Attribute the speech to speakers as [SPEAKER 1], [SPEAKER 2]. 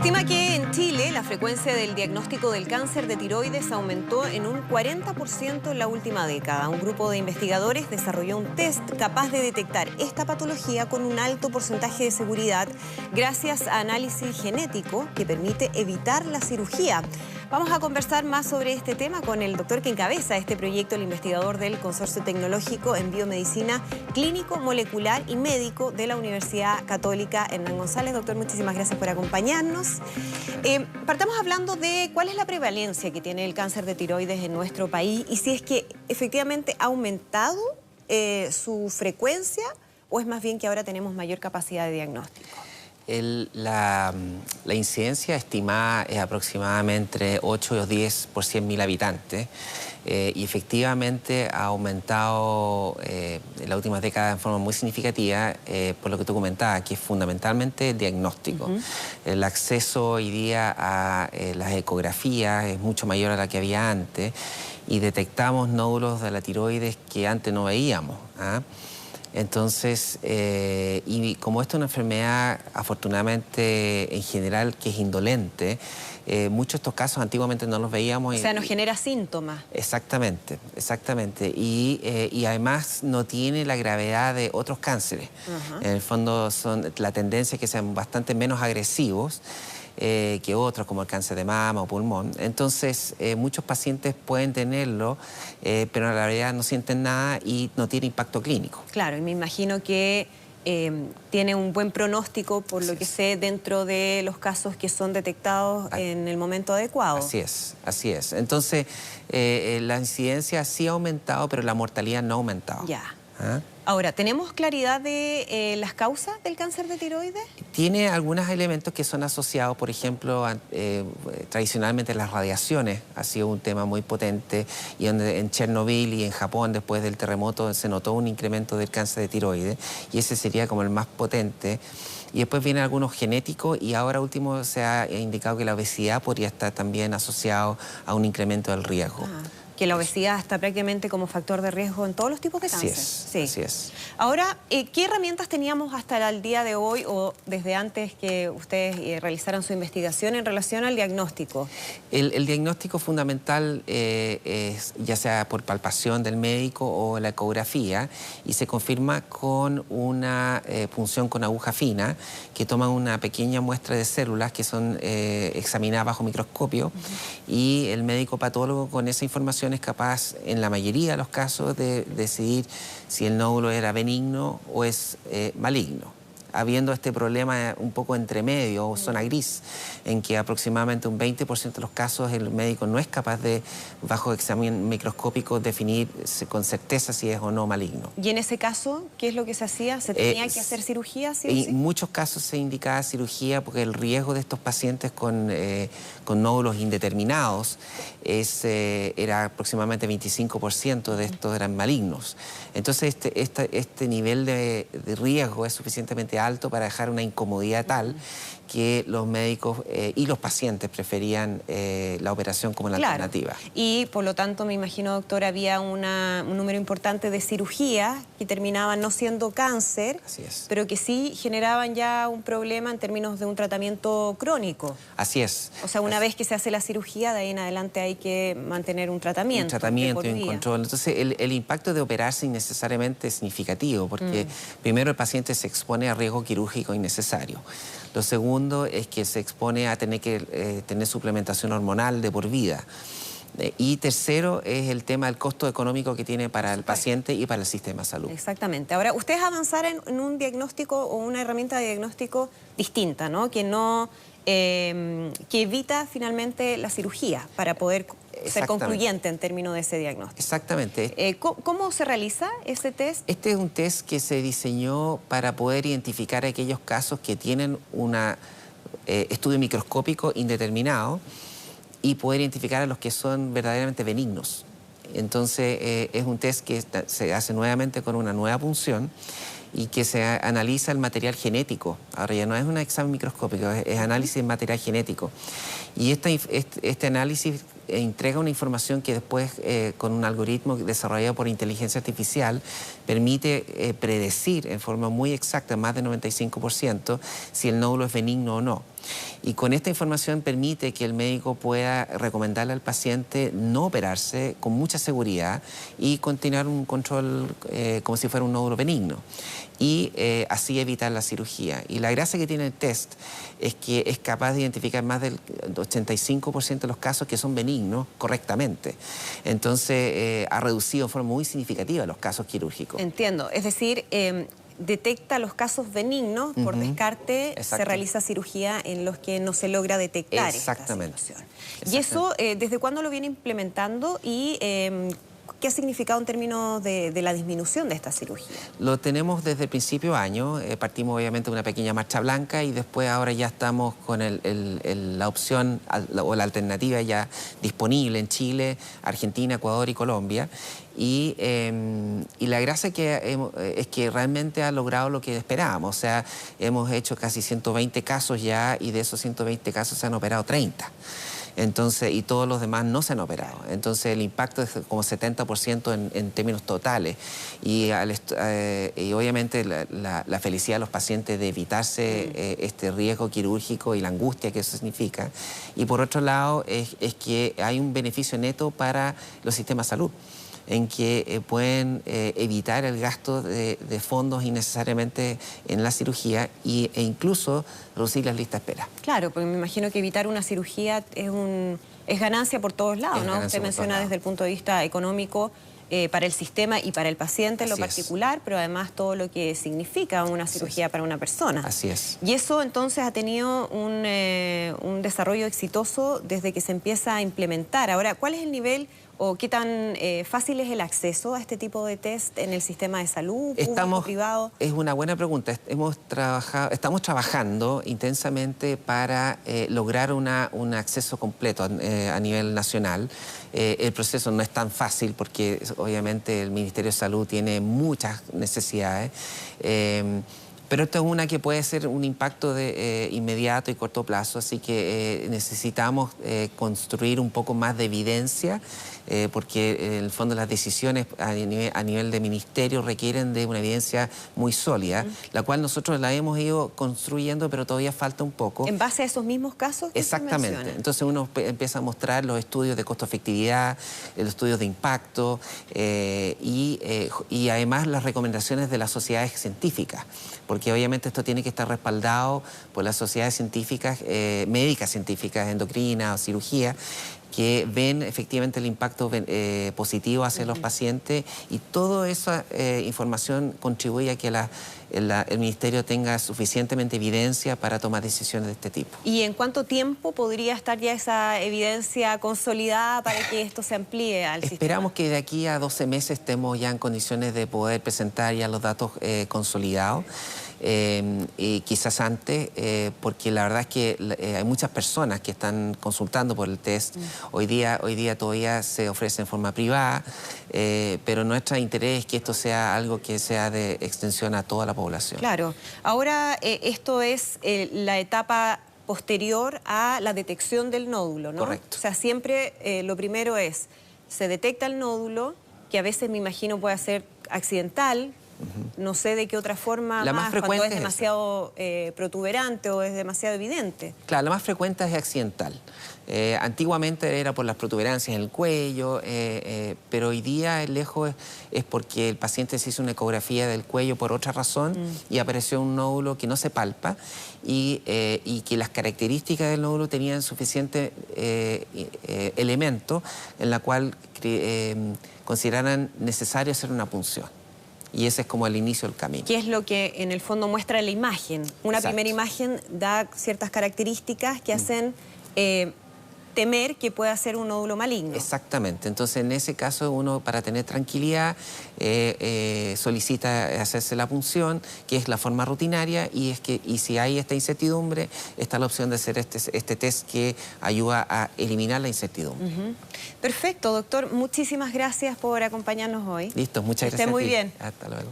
[SPEAKER 1] estima que en Chile la frecuencia del diagnóstico del cáncer de tiroides aumentó en un 40% en la última década. Un grupo de investigadores desarrolló un test capaz de detectar esta patología con un alto porcentaje de seguridad gracias a análisis genético que permite evitar la cirugía. Vamos a conversar más sobre este tema con el doctor que encabeza este proyecto, el investigador del Consorcio Tecnológico en Biomedicina Clínico, Molecular y Médico de la Universidad Católica Hernán González. Doctor, muchísimas gracias por acompañarnos. Partamos hablando de cuál es la prevalencia que tiene el cáncer de tiroides en nuestro país y si es que efectivamente ha aumentado su frecuencia o es más bien que ahora tenemos mayor capacidad de diagnóstico.
[SPEAKER 2] La incidencia estimada es aproximadamente entre 8 o 10 por 100.000 habitantes y efectivamente ha aumentado en las últimas décadas en forma muy significativa por lo que tú comentabas, que es fundamentalmente el diagnóstico. El acceso hoy día a las ecografías es mucho mayor a la que había antes y detectamos nódulos de la tiroides que antes no veíamos. Entonces, y como esta es una enfermedad, afortunadamente, en general, que es indolente, muchos de estos casos antiguamente no los veíamos.
[SPEAKER 1] O sea, nos genera síntomas.
[SPEAKER 2] Exactamente, exactamente. Y además no tiene la gravedad de otros cánceres. En el fondo, la tendencia es que sean bastante menos agresivos que otros, como el cáncer de mama o pulmón. Entonces, muchos pacientes pueden tenerlo, pero en la realidad no sienten nada y no tiene impacto clínico.
[SPEAKER 1] Claro, y me imagino que tiene un buen pronóstico, por lo que sé, dentro de los casos que son detectados en el momento adecuado.
[SPEAKER 2] Así es, así es. Entonces, la incidencia sí ha aumentado, pero la mortalidad no ha aumentado.
[SPEAKER 1] Ya. Ahora, ¿tenemos claridad de las causas del cáncer de tiroides?
[SPEAKER 2] Tiene algunos elementos que son asociados, por ejemplo, tradicionalmente las radiaciones ha sido un tema muy potente y donde en Chernobyl y en Japón después del terremoto se notó un incremento del cáncer de tiroides y ese sería como el más potente. Y después vienen algunos genéticos y ahora último se ha indicado que la obesidad podría estar también asociado a un incremento del riesgo.
[SPEAKER 1] Que la obesidad está prácticamente como factor de riesgo en todos los tipos de cáncer.
[SPEAKER 2] Así es.
[SPEAKER 1] Ahora, ¿qué herramientas teníamos hasta el día de hoy o desde antes que ustedes realizaran su investigación en relación al diagnóstico?
[SPEAKER 2] El diagnóstico fundamental es ya sea por palpación del médico o la ecografía y se confirma con una punción con aguja fina que toma una pequeña muestra de células que son examinadas bajo microscopio y el médico patólogo con esa información es capaz, en la mayoría de los casos, de decidir si el nódulo era benigno o es maligno, habiendo este problema un poco entre medio o zona gris, en que aproximadamente un 20% de los casos el médico no es capaz de, bajo examen microscópico, definir con certeza si es o no maligno.
[SPEAKER 1] ¿Y en ese caso qué es lo que se hacía? ¿Se tenía que hacer cirugía? ¿Sí?
[SPEAKER 2] En muchos casos se indicaba cirugía porque el riesgo de estos pacientes con nódulos indeterminados era aproximadamente 25% de estos eran malignos. Entonces este nivel de riesgo es suficientemente alto para dejar una incomodidad tal que los médicos y los pacientes preferían la operación como la alternativa.
[SPEAKER 1] Y por lo tanto, me imagino, doctor, había un número importante de cirugías que terminaban no siendo cáncer, pero que sí generaban ya un problema en términos de un tratamiento crónico.
[SPEAKER 2] Así es.
[SPEAKER 1] O sea, una vez que se hace la cirugía, de ahí en adelante hay que mantener un tratamiento.
[SPEAKER 2] Un tratamiento y un control. Entonces, el impacto de operarse innecesariamente es significativo, porque primero el paciente se expone a riesgo quirúrgico innecesario. Lo segundo es que se expone a tener que tener suplementación hormonal de por vida. Y tercero es el tema del costo económico que tiene para el paciente y para el sistema de salud.
[SPEAKER 1] Exactamente. Ahora, ustedes avanzaron en un diagnóstico o una herramienta de diagnóstico distinta, ¿no? Que evita finalmente la cirugía para poder ser concluyente en términos de ese diagnóstico.
[SPEAKER 2] Exactamente.
[SPEAKER 1] ¿Cómo se realiza ese test?
[SPEAKER 2] Este es un test que se diseñó para poder identificar aquellos casos que tienen un estudio microscópico indeterminado y poder identificar a los que son verdaderamente benignos. Entonces, es un test que se hace nuevamente con una nueva punción y que se analiza el material genético. Ahora ya no es un examen microscópico, es análisis de material genético. Y este análisis entrega una información que después, con un algoritmo desarrollado por inteligencia artificial, permite predecir en forma muy exacta, más del 95%, si el nódulo es benigno o no. Y con esta información permite que el médico pueda recomendarle al paciente no operarse con mucha seguridad y continuar un control como si fuera un nódulo benigno. Y así evitar la cirugía. Y la gracia que tiene el test es que es capaz de identificar más del 85% de los casos que son benignos correctamente. Entonces, ha reducido de forma muy significativa los casos quirúrgicos.
[SPEAKER 1] Entiendo. Es decir, detecta los casos benignos, por descarte.
[SPEAKER 2] Exacto.
[SPEAKER 1] Se realiza cirugía en los que no se logra detectar
[SPEAKER 2] Exactamente.
[SPEAKER 1] esta situación. Y eso, ¿desde cuándo lo viene implementando y qué ha significado en términos de la disminución de esta cirugía?
[SPEAKER 2] Lo tenemos desde el principio de año. Partimos obviamente de una pequeña marcha blanca y después ahora ya estamos con la opción o la alternativa ya disponible en Chile, Argentina, Ecuador y Colombia. Y la gracia es que realmente ha logrado lo que esperábamos. O sea, hemos hecho casi 120 casos ya y de esos 120 casos se han operado 30. Entonces, y todos los demás no se han operado. Entonces, el impacto es como 70% en términos totales. Y obviamente la felicidad de los pacientes de evitarse este riesgo quirúrgico y la angustia que eso significa. Y por otro lado, es que hay un beneficio neto para los sistemas de salud, en que pueden evitar el gasto de fondos innecesariamente en la cirugía e incluso reducir las listas de espera.
[SPEAKER 1] Claro, porque me imagino que evitar una cirugía es ganancia por todos lados, ¿no? Usted menciona desde el punto de vista económico para el sistema y para el paciente en lo particular, pero además todo lo que significa una cirugía para una persona.
[SPEAKER 2] Así es.
[SPEAKER 1] Y eso entonces ha tenido un desarrollo exitoso desde que se empieza a implementar. Ahora, ¿cuál es el nivel o qué tan fácil es el acceso a este tipo de test en el sistema de salud, público, privado?
[SPEAKER 2] Es una buena pregunta. Estamos trabajando intensamente para lograr un acceso completo a nivel nacional. El proceso no es tan fácil porque obviamente el Ministerio de Salud tiene muchas necesidades. Pero esto es una que puede ser un impacto inmediato y corto plazo, así que necesitamos construir un poco más de evidencia, porque en el fondo las decisiones a nivel de ministerio requieren de una evidencia muy sólida, la cual nosotros la hemos ido construyendo, pero todavía falta un poco.
[SPEAKER 1] ¿En base a esos mismos casos que
[SPEAKER 2] Exactamente.
[SPEAKER 1] se mencionan?
[SPEAKER 2] Entonces uno empieza a mostrar los estudios de costo-efectividad, los estudios de impacto y además las recomendaciones de las sociedades científicas, porque obviamente esto tiene que estar respaldado por las sociedades científicas, médicas científicas, endocrinas o cirugía, que ven efectivamente el impacto positivo hacia los pacientes, y toda esa información contribuye a que el Ministerio tenga suficientemente evidencia para tomar decisiones de este tipo.
[SPEAKER 1] ¿Y en cuánto tiempo podría estar ya esa evidencia consolidada para que esto se amplíe al sistema?
[SPEAKER 2] Esperamos que de aquí a 12 meses estemos ya en condiciones de poder presentar ya los datos consolidados. Y quizás antes, porque la verdad es que hay muchas personas que están consultando por el test. Hoy día todavía se ofrece en forma privada, pero nuestro interés es que esto sea algo que sea de extensión a toda la población.
[SPEAKER 1] Claro. Ahora, esto es la etapa posterior a la detección del nódulo, ¿no?
[SPEAKER 2] Correcto.
[SPEAKER 1] O sea, siempre lo primero es, se detecta el nódulo, que a veces me imagino puede ser accidental. No sé de qué otra forma
[SPEAKER 2] la más frecuente
[SPEAKER 1] cuando es demasiado protuberante o es demasiado evidente.
[SPEAKER 2] Claro, la más frecuente es accidental. Antiguamente era por las protuberancias en el cuello, pero hoy día lejos es porque el paciente se hizo una ecografía del cuello por otra razón y apareció un nódulo que no se palpa y que las características del nódulo tenían suficiente elemento en la cual consideraran necesario hacer una punción. Y ese es como el inicio del camino.
[SPEAKER 1] ¿Qué es lo que en el fondo muestra la imagen? Una primera imagen da ciertas características que hacen temer que pueda ser un nódulo maligno.
[SPEAKER 2] Exactamente. Entonces, en ese caso, uno, para tener tranquilidad, solicita hacerse la punción, que es la forma rutinaria, y si hay esta incertidumbre, está la opción de hacer este test que ayuda a eliminar la incertidumbre.
[SPEAKER 1] Perfecto, doctor. Muchísimas gracias por acompañarnos hoy.
[SPEAKER 2] Listo, muchas gracias.
[SPEAKER 1] Que esté muy bien.
[SPEAKER 2] Hasta luego.